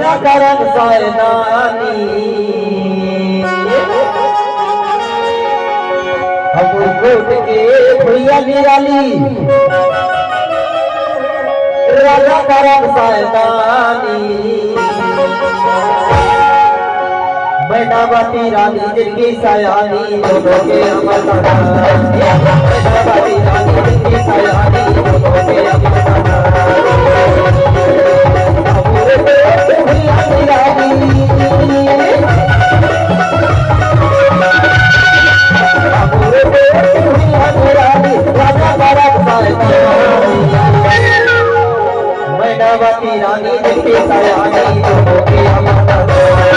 राजा करण सैनानी अब कोट के भैया निराली राजा करण सैनानी मैनावती रानी जिनकी सयानी दोनों के अमर मैनावती रानी जिनकी सयानी दोनों के मैनावती रानी जिनकी सयानी दोनों के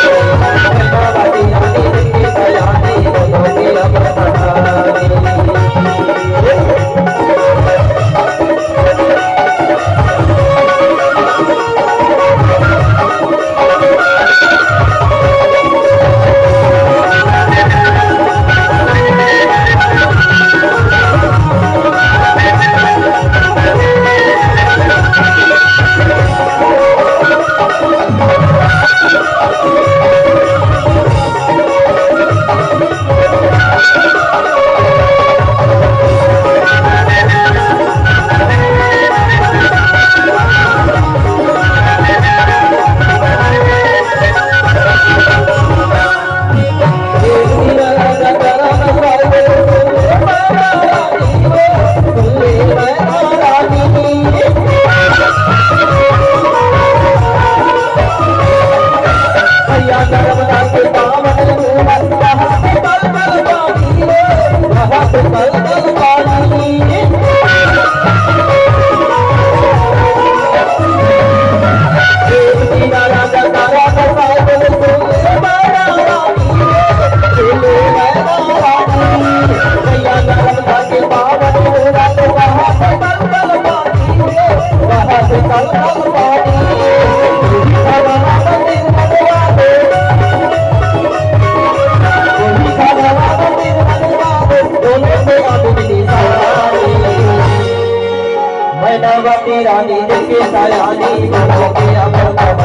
मैनावती रानी जिनकी सयानी दोनों के अमर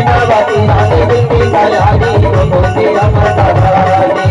मैनावती रानी जिनकी सयानी दोनों के अमर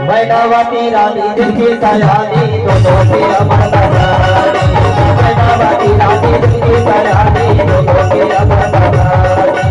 मैनावती रानी जिनकी सयानी दोनों के अमर मैनावती रानी जिनकी सयानी दोनों के अमर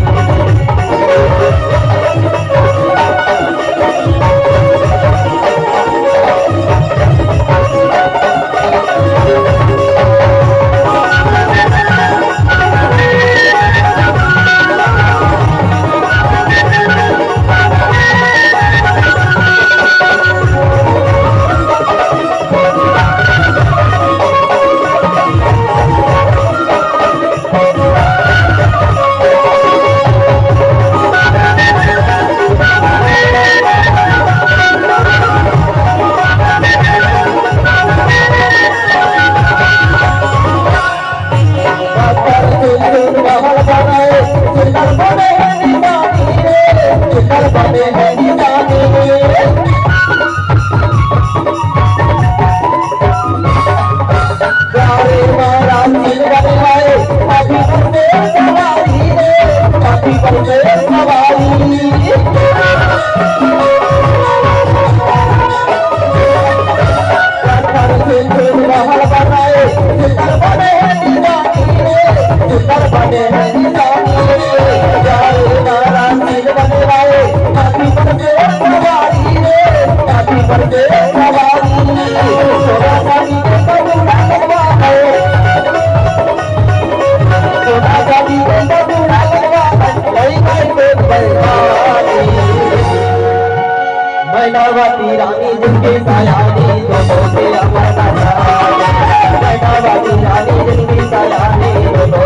पर सुन महल बनाए सुंदर बने हैं निशानी रे सुंदर बने हैं निशानी रे प्यारे महाराज सिंह बनवाए हाथी पर से सवारी रे हाथी पर से सवारी महल बनाए सुंदर बने हैं निशानी रे सुंदर बने हैं निशानी रे प्यारे महाराज सिंह बनवाए हाथी पर से सवारी रे हाथी पर से सवारी सोना चांदी के बबूला लगवाए सोना चांदी के बबूला लगवाए लई गई तो बर्बादी मैनावती रानी जिनकी सयानी दोनों के अमर बनानी मैनावती रानी जिनकी सयानी दोनों के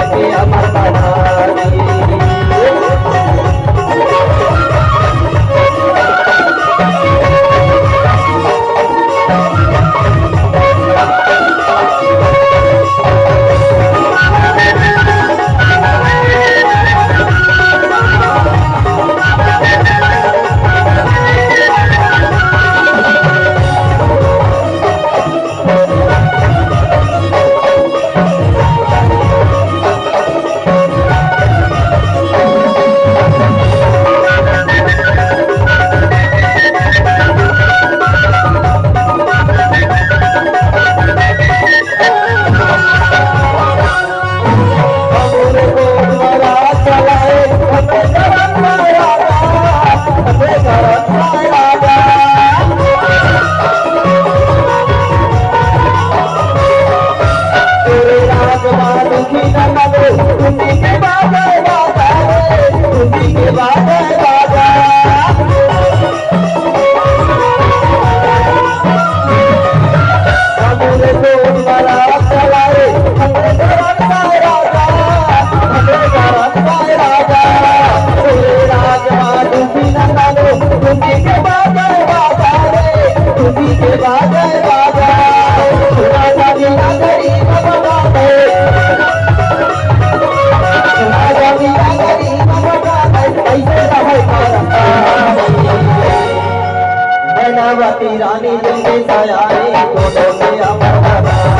अमर बनानी मैनावती रानी जिनकी सयानी दोनों के अमर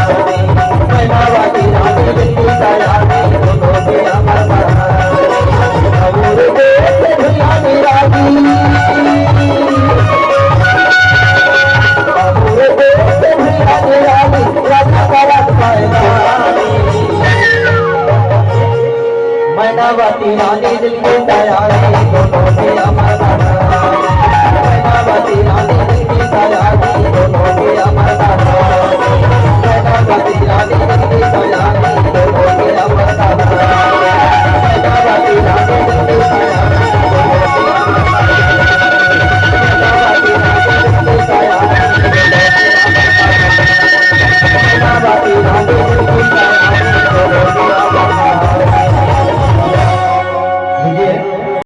बनानी मैनावती रानी जिनकी सयानी दोनों के अमर बनानी अमूर देश भैया निराली अमूर देश भैया निराली राजा करत पैदानी मैनावती रानी जिनकी सयानी दोनों के अमर बनानी मैनावती रानी